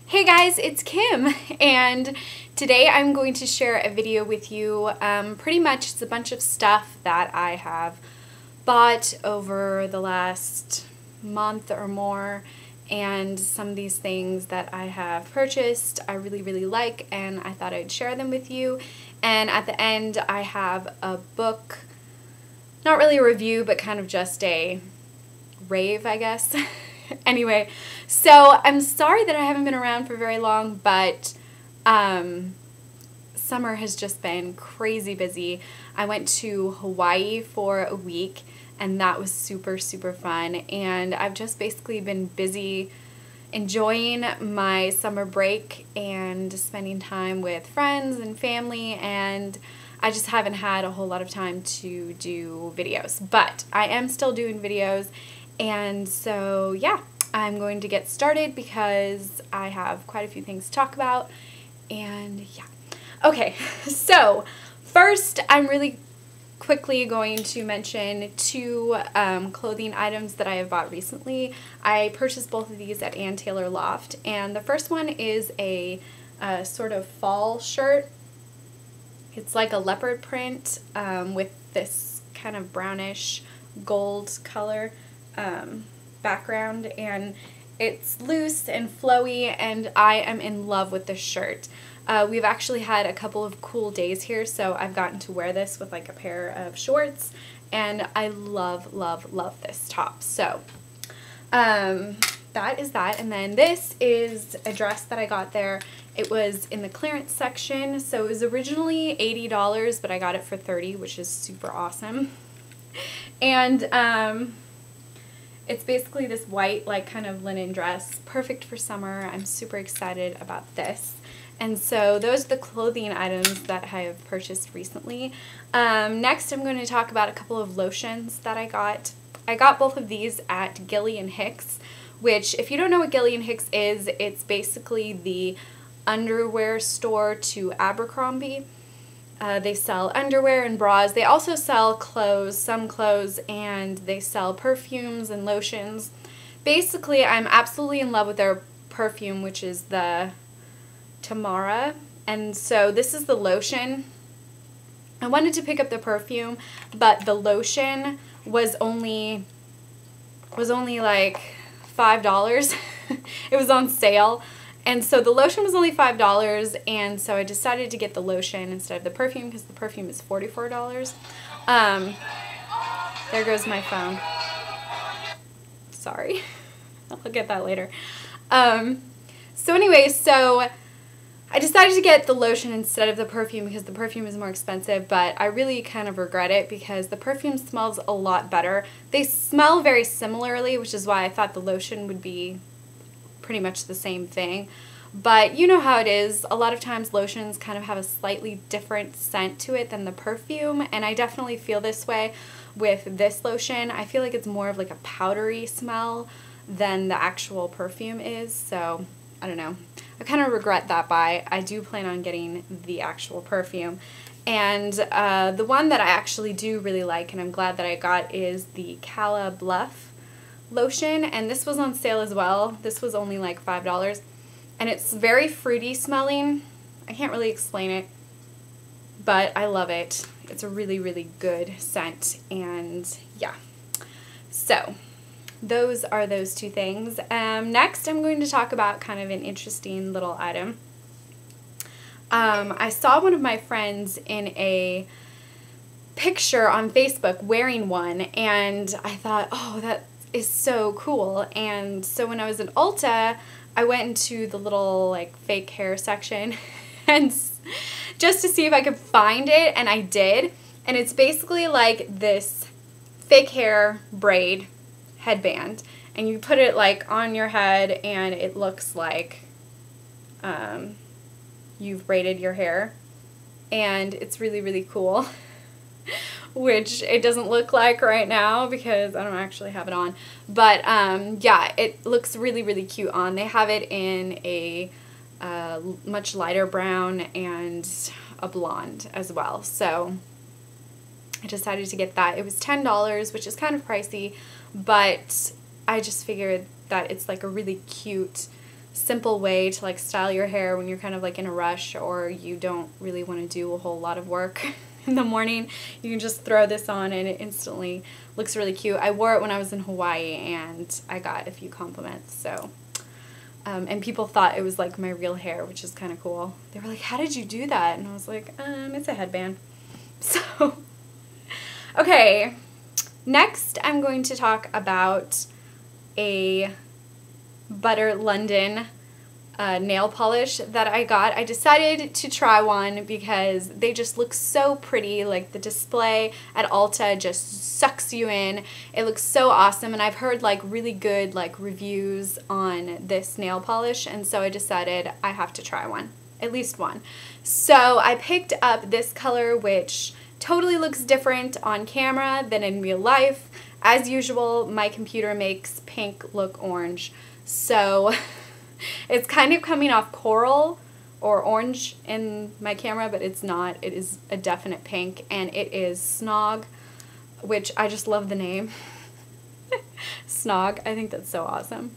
Hey guys, it's Kim, and today I'm going to share a video with you. Pretty much it's a bunch of stuff that I have bought over the last month or more, and some of these things that I have purchased I really like, and I thought I'd share them with you. And at the end I have a book, not really a review, but kind of just a rave, I guess. Anyway, so I'm sorry that I haven't been around for very long, but summer has just been crazy busy. I went to Hawaii for a week, and that was super fun, and I've just basically been busy enjoying my summer break and spending time with friends and family, and I just haven't had a whole lot of time to do videos, but I am still doing videos. And so, yeah, I'm going to get started because I have quite a few things to talk about, and yeah. Okay, so first I'm really quickly going to mention two clothing items that I have bought recently. I purchased both of these at Ann Taylor Loft, and the first one is a sort of fall shirt. It's like a leopard print with this kind of brownish gold color background, and it's loose and flowy, and I am in love with this shirt. We've actually had a couple of cool days here, so I've gotten to wear this with like a pair of shorts, and I love this top. So that is that. And then this is a dress that I got there. It was in the clearance section, so it was originally $80, but I got it for $30, which is super awesome. And it's basically this white, like, kind of linen dress, perfect for summer. I'm super excited about this. And so those are the clothing items that I have purchased recently. Next, I'm going to talk about a couple of lotions that I got. I got both of these at Gilly and Hicks, which, if you don't know what Gilly and Hicks is, it's basically the underwear store to Abercrombie. They sell underwear and bras. They also sell clothes, some clothes, and they sell perfumes and lotions. Basically, I'm absolutely in love with their perfume, which is the Tamara. And so this is the lotion. I wanted to pick up the perfume, but the lotion was only like $5. It was on sale. And so the lotion was only $5, and so I decided to get the lotion instead of the perfume because the perfume is $44. There goes my phone. Sorry. I'll get that later. So anyway, so I decided to get the lotion instead of the perfume because the perfume is more expensive, but I really kind of regret it because the perfume smells a lot better. They smell very similarly, which is why I thought the lotion would be pretty much the same thing. But you know how it is, a lot of times lotions kind of have a slightly different scent to it than the perfume, and I definitely feel this way with this lotion. I feel like it's more of like a powdery smell than the actual perfume is, so I don't know. I kind of regret that buy. I do plan on getting the actual perfume. And the one that I actually do really like, and I'm glad that I got, is the Calla Bluff lotion, and this was on sale as well. This was only like $5, and it's very fruity smelling. I can't really explain it, but I love it. It's a really good scent, and yeah. So those are those two things. Next I'm going to talk about kind of an interesting little item. I saw one of my friends in a picture on Facebook wearing one, and I thought, oh, that is so cool. And so when I was in Ulta, I went into the little like fake hair section and just to see if I could find it, and I did. And it's basically like this fake hair braid headband, and you put it like on your head, and it looks like you've braided your hair, and it's really cool. Which it doesn't look like right now because I don't actually have it on, but yeah, it looks really cute on. They have it in a much lighter brown and a blonde as well, so I decided to get that. It was $10, which is kind of pricey, but I just figured that it's like a really cute simple way to like style your hair when you're kind of like in a rush or you don't really want to do a whole lot of work in the morning. You can just throw this on and it instantly looks really cute. I wore it when I was in Hawaii and I got a few compliments, so and people thought it was like my real hair, which is kind of cool. They were like, how did you do that? And I was like, it's a headband. So okay, next I'm going to talk about a Butter London nail polish that I got. I decided to try one because they just look so pretty. Like the display at Ulta just sucks you in. It looks so awesome, and I've heard like really good like reviews on this nail polish, and so I decided I have to try one, at least one. So I picked up this color, which totally looks different on camera than in real life. As usual, my computer makes pink look orange, so it's kind of coming off coral or orange in my camera, but it's not. It is a definite pink, and it is Snog, which I just love the name. Snog, I think that's so awesome.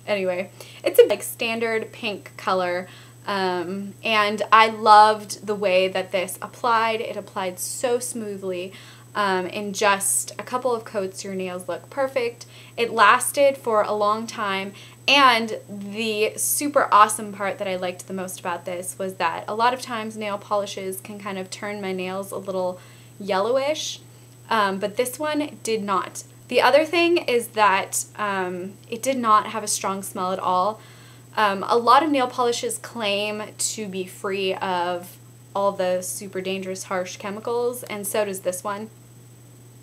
Anyway, it's a like standard pink color, and I loved the way that this applied. It applied so smoothly. In just a couple of coats, your nails look perfect. It lasted for a long time, and the super awesome part that I liked the most about this was that a lot of times nail polishes can kind of turn my nails a little yellowish, but this one did not. The other thing is that it did not have a strong smell at all. A lot of nail polishes claim to be free of all the super dangerous harsh chemicals, and so does this one.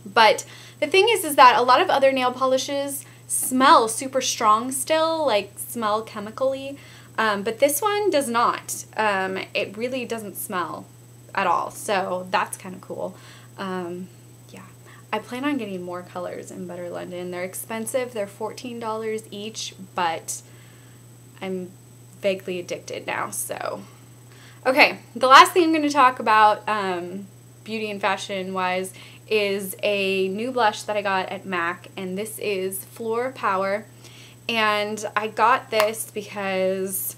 But the thing is that a lot of other nail polishes smell super strong still, like smell chemically, but this one does not. It really doesn't smell at all, so that's kind of cool. Yeah, I plan on getting more colors in Butter London. They're expensive. They're $14 each, but I'm vaguely addicted now, so. Okay, the last thing I'm going to talk about, beauty and fashion wise, is a new blush that I got at MAC, and this is Floor Power. And I got this because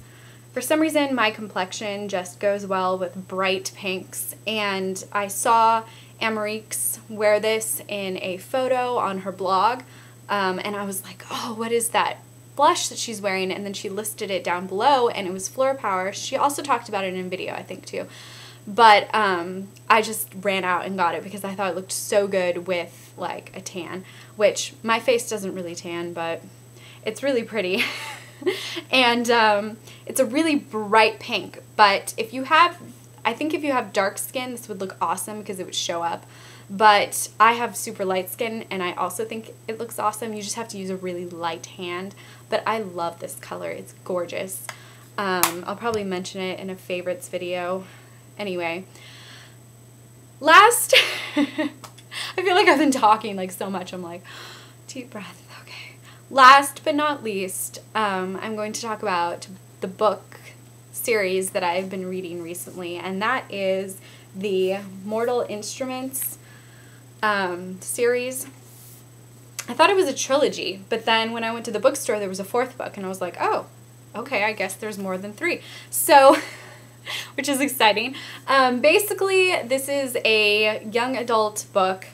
for some reason my complexion just goes well with bright pinks, and I saw Amarique's wear this in a photo on her blog, and I was like, oh, what is that blush that she's wearing? And then she listed it down below, and it was Floor Power. She also talked about it in a video, I think, too. But I just ran out and got it because I thought it looked so good with like a tan, which my face doesn't really tan, but it's really pretty. And it's a really bright pink, but if you have, I think if you have dark skin, this would look awesome because it would show up. But I have super light skin, and I also think it looks awesome. You just have to use a really light hand, but I love this color. It's gorgeous. I'll probably mention it in a favorites video. Anyway, last, I feel like I've been talking like so much, I'm like, deep breath, okay. Last but not least, I'm going to talk about the book series that I've been reading recently, and that is the Mortal Instruments series. I thought it was a trilogy, but then when I went to the bookstore, there was a fourth book, and I was like, oh, okay, I guess there's more than 3. So, which is exciting. Basically, this is a young adult book.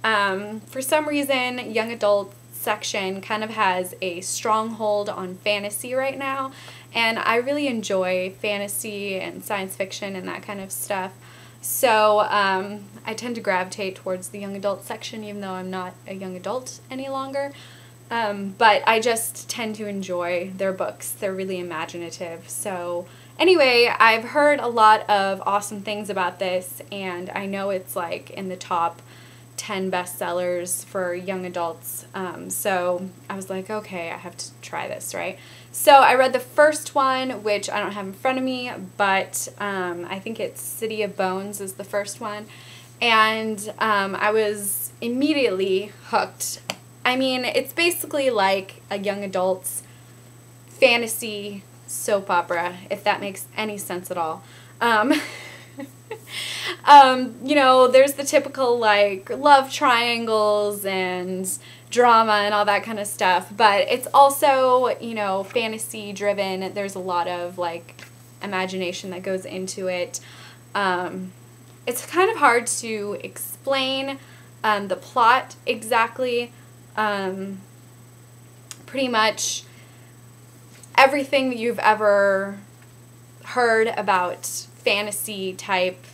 For some reason, young adult section kind of has a stronghold on fantasy right now, and I really enjoy fantasy and science fiction and that kind of stuff. So I tend to gravitate towards the young adult section, even though I'm not a young adult any longer. But I just tend to enjoy their books. They're really imaginative. So anyway, I've heard a lot of awesome things about this, and I know it's like in the top 10 bestsellers for young adults. So I was like, okay, I have to try this, right? So I read the first one, which I don't have in front of me, but I think it's City of Bones is the first one. And I was immediately hooked. I mean, it's basically like a young adult's fantasy soap opera, if that makes any sense at all. You know, there's the typical like love triangles and drama and all that kind of stuff. But it's also, you know, fantasy driven. There's a lot of like imagination that goes into it. It's kind of hard to explain the plot exactly. Pretty much everything that you've ever heard about fantasy type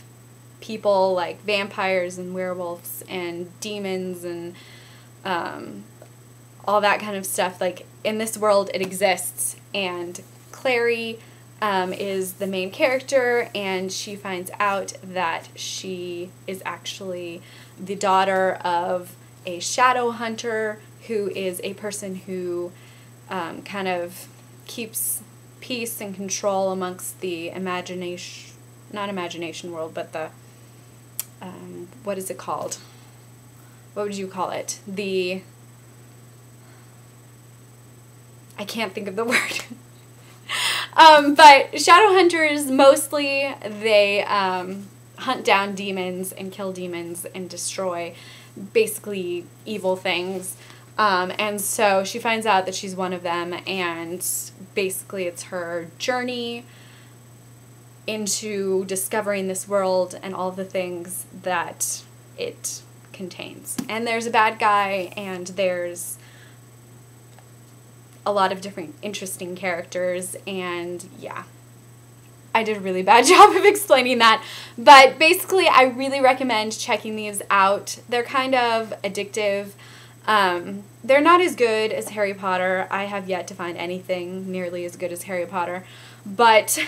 people, like vampires and werewolves and demons and all that kind of stuff, like in this world it exists. And Clary is the main character, and she finds out that she is actually the daughter of a shadow hunter, who is a person who kind of keeps peace and control amongst the not imagination world, but the, what is it called? What would you call it? I can't think of the word. But shadow hunters, mostly, they hunt down demons and kill demons and destroy basically evil things. And so she finds out that she's one of them, and basically it's her journey into discovering this world and all the things that it contains. And there's a bad guy, and there's a lot of different interesting characters, and yeah. I did a really bad job of explaining that, but basically I really recommend checking these out. They're kind of addictive. They're not as good as Harry Potter. I have yet to find anything nearly as good as Harry Potter, but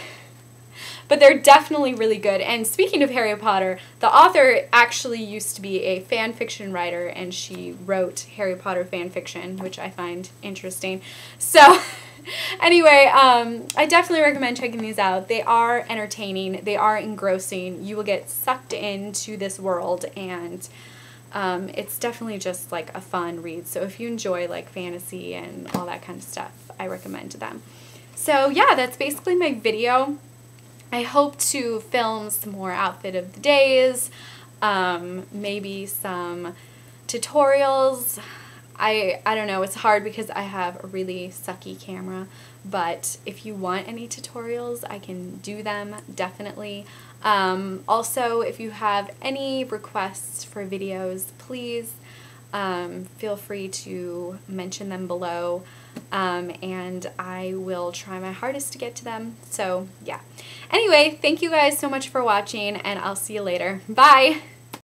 they're definitely really good. And speaking of Harry Potter, the author actually used to be a fan fiction writer, and she wrote Harry Potter fan fiction, which I find interesting. So anyway, I definitely recommend checking these out. They are entertaining. They are engrossing. You will get sucked into this world, and it's definitely just like a fun read. So if you enjoy like fantasy and all that kind of stuff, I recommend them. So yeah, that's basically my video. I hope to film some more outfit of the days, maybe some tutorials. I don't know, it's hard because I have a really sucky camera, but if you want any tutorials, I can do them, definitely. Also, if you have any requests for videos, please feel free to mention them below, and I will try my hardest to get to them. So yeah. Anyway, thank you guys so much for watching, and I'll see you later. Bye!